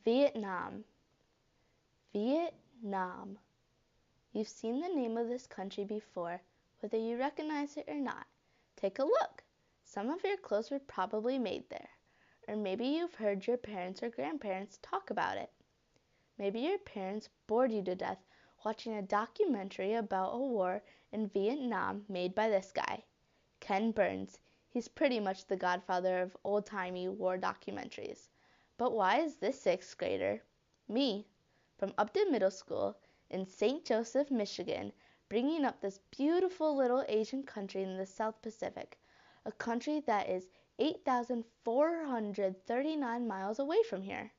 Vietnam. Vietnam. You've seen the name of this country before, whether you recognize it or not. Take a look. Some of your clothes were probably made there. Or maybe you've heard your parents or grandparents talk about it. Maybe your parents bored you to death watching a documentary about a war in Vietnam made by this guy, Ken Burns. He's pretty much the godfather of old-timey war documentaries. But why is this sixth grader, me, from Upton Middle School in St. Joseph, Michigan, bringing up this beautiful little Asian country in the South Pacific, a country that is 8,439 miles away from here?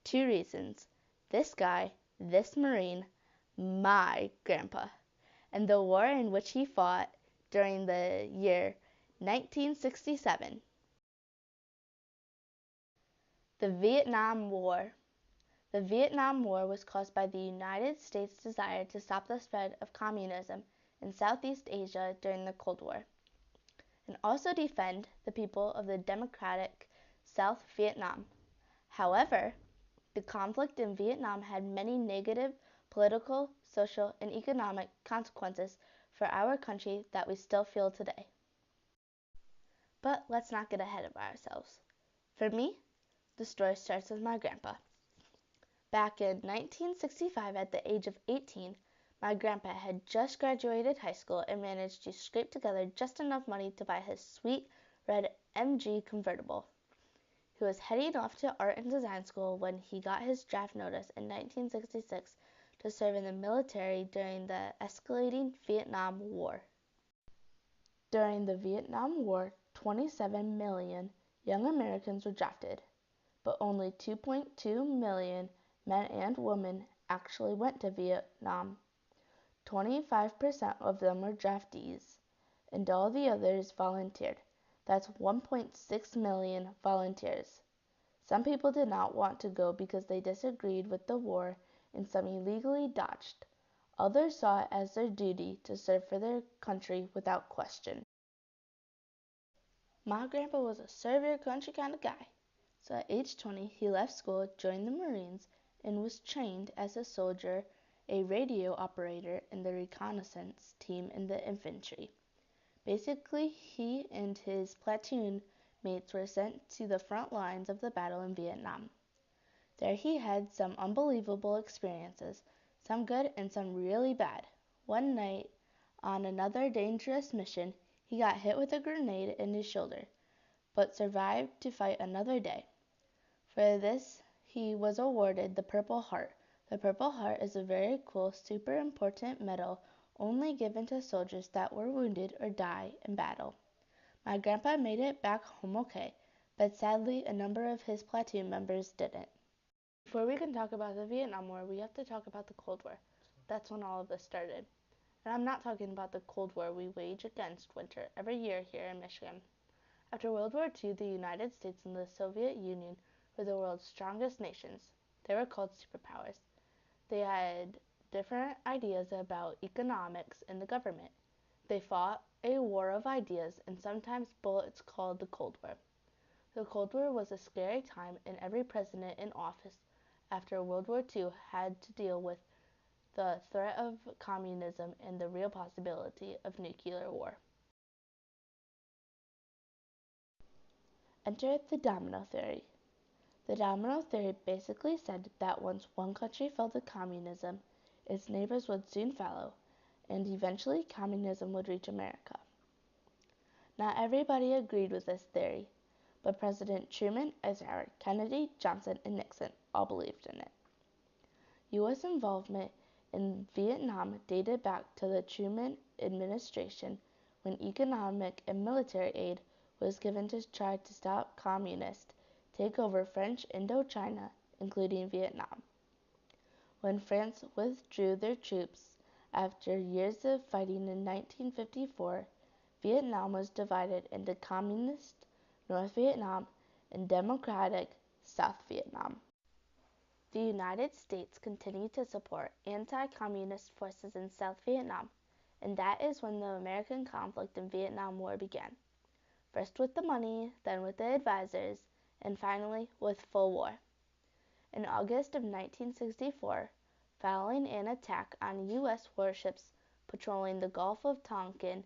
Two reasons. This guy, this Marine, my grandpa, and the war in which he fought during the year 1967. The Vietnam War. The Vietnam War was caused by the United States' desire to stop the spread of communism in Southeast Asia during the Cold War, and also defend the people of the democratic South Vietnam. However, the conflict in Vietnam had many negative political, social, and economic consequences for our country that we still feel today. But let's not get ahead of ourselves. For me, the story starts with my grandpa. Back in 1965, at the age of 18, my grandpa had just graduated high school and managed to scrape together just enough money to buy his sweet red MG convertible. He was heading off to art and design school when he got his draft notice in 1966 to serve in the military during the escalating Vietnam War. During the Vietnam War, 27 million young Americans were drafted, but only 2.2 million men and women actually went to Vietnam. 25% of them were draftees, and all the others volunteered. That's 1.6 million volunteers. Some people did not want to go because they disagreed with the war and some illegally dodged. Others saw it as their duty to serve for their country without question. My grandpa was a serve your country kind of guy. So at age 20, he left school, joined the Marines, and was trained as a soldier, a radio operator, and the reconnaissance team in the infantry. Basically, he and his platoon mates were sent to the front lines of the battle in Vietnam. There he had some unbelievable experiences, some good and some really bad. One night, on another dangerous mission, he got hit with a grenade in his shoulder, but survived to fight another day. For this, he was awarded the Purple Heart. The Purple Heart is a very cool, super important medal only given to soldiers that were wounded or die in battle. My grandpa made it back home okay, but sadly a number of his platoon members didn't. Before we can talk about the Vietnam War, we have to talk about the Cold War. That's when all of this started. And I'm not talking about the Cold War we wage against winter every year here in Michigan. After World War II, the United States and the Soviet Union were the world's strongest nations. They were called superpowers. They had different ideas about economics and the government. They fought a war of ideas, and sometimes bullets called the Cold War. The Cold War was a scary time, and every president in office after World War II had to deal with the threat of communism and the real possibility of nuclear war. Enter the domino theory. The domino theory basically said that once one country fell to communism, its neighbors would soon follow, and eventually communism would reach America. Not everybody agreed with this theory, but President Truman, Eisenhower, Kennedy, Johnson, and Nixon all believed in it. U.S. involvement in Vietnam dated back to the Truman administration when economic and military aid was given to try to stop communists take over French Indochina, including Vietnam. When France withdrew their troops after years of fighting in 1954, Vietnam was divided into Communist North Vietnam and Democratic South Vietnam. The United States continued to support anti-communist forces in South Vietnam, and that is when the American conflict in Vietnam War began. First with the money, then with the advisors, and finally with full war. In August of 1964, following an attack on U.S. warships patrolling the Gulf of Tonkin,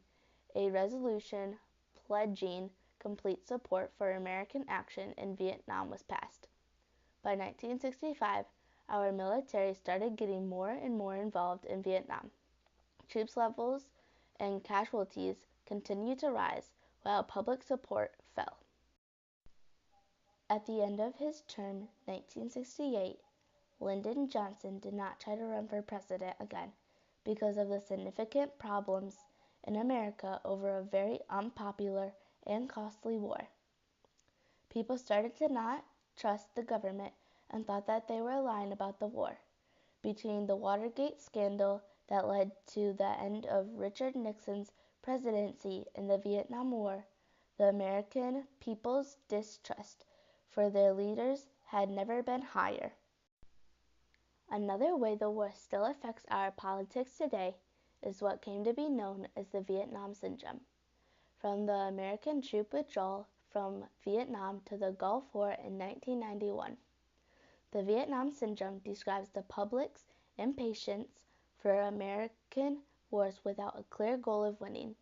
a resolution pledging complete support for American action in Vietnam was passed. By 1965, our military started getting more and more involved in Vietnam. Troops levels and casualties continued to rise while public support fell. At the end of his term, 1968, Lyndon Johnson did not try to run for president again because of the significant problems in America over a very unpopular and costly war. People started to not trust the government and thought that they were lying about the war. Between the Watergate scandal that led to the end of Richard Nixon's presidency and the Vietnam War, the American people's distrust for their leaders had never been higher. Another way the war still affects our politics today is what came to be known as the Vietnam Syndrome. From the American troop withdrawal from Vietnam to the Gulf War in 1991. The Vietnam Syndrome describes the public's impatience for American wars without a clear goal of winning.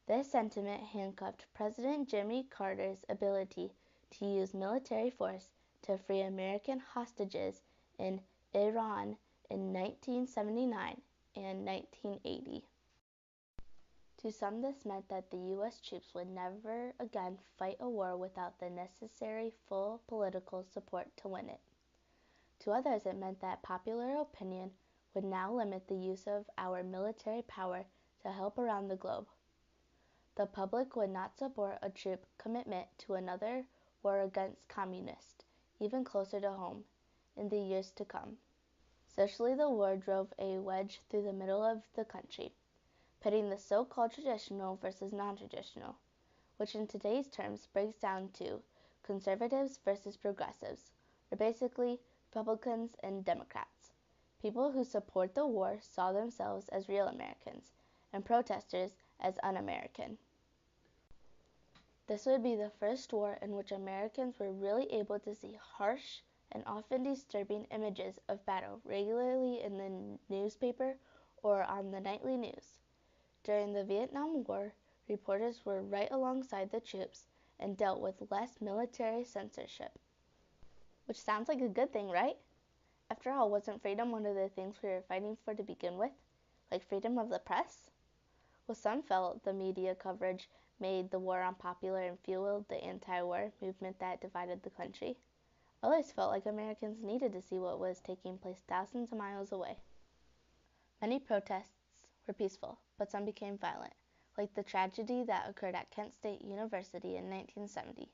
This sentiment handcuffed President Jimmy Carter's ability to use military force to free American hostages in Iran in 1979 and 1980. To some, this meant that the U.S. troops would never again fight a war without the necessary full political support to win it. To others, it meant that popular opinion would now limit the use of our military power to help around the globe. The public would not support a troop commitment to another war against communists, even closer to home, in the years to come. Socially, the war drove a wedge through the middle of the country, pitting the so-called traditional versus non-traditional, which in today's terms breaks down to conservatives versus progressives, or basically Republicans and Democrats. People who support the war saw themselves as real Americans, and protesters as un-American. This would be the first war in which Americans were really able to see harsh and often disturbing images of battle regularly in the newspaper or on the nightly news. During the Vietnam War, reporters were right alongside the troops and dealt with less military censorship. Which sounds like a good thing, right? After all, wasn't freedom one of the things we were fighting for to begin with? Like freedom of the press? Well, some felt the media coverage made the war unpopular and fueled the anti-war movement that divided the country. Others felt like Americans needed to see what was taking place thousands of miles away. Many protests were peaceful, but some became violent, like the tragedy that occurred at Kent State University in 1970.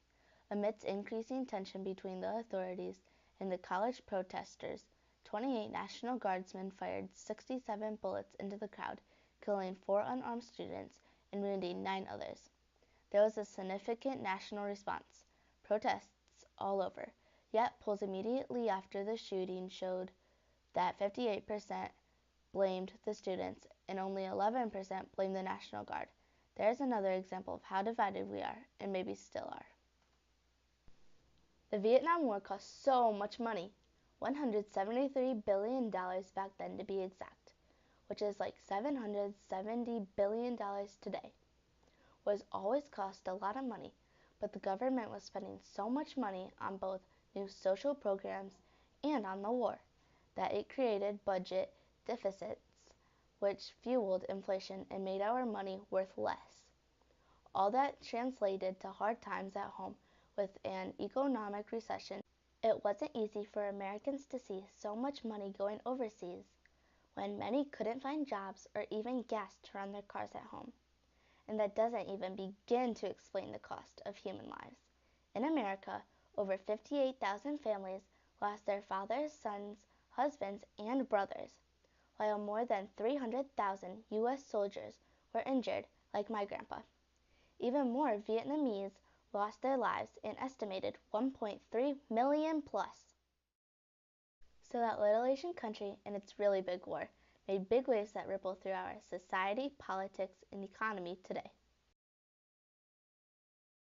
Amidst increasing tension between the authorities and the college protesters, 28 National Guardsmen fired 67 bullets into the crowd, killing 4 unarmed students and wounding 9 others. There was a significant national response, protests all over, yet polls immediately after the shooting showed that 58% blamed the students and only 11% blamed the National Guard. There's another example of how divided we are, and maybe still are. The Vietnam War cost so much money, $173 billion back then to be exact, which is like $770 billion today. Was always cost a lot of money, but the government was spending so much money on both new social programs and on the war that it created budget deficits, which fueled inflation and made our money worth less. All that translated to hard times at home with an economic recession. It wasn't easy for Americans to see so much money going overseas when many couldn't find jobs or even gas to run their cars at home. And that doesn't even begin to explain the cost of human lives. In America, over 58,000 families lost their fathers, sons, husbands, and brothers, while more than 300,000 U.S. soldiers were injured, like my grandpa. Even more Vietnamese lost their lives, an estimated 1.3 million plus. So that little Asian country and its really big war made big waves that ripple through our society, politics, and economy today.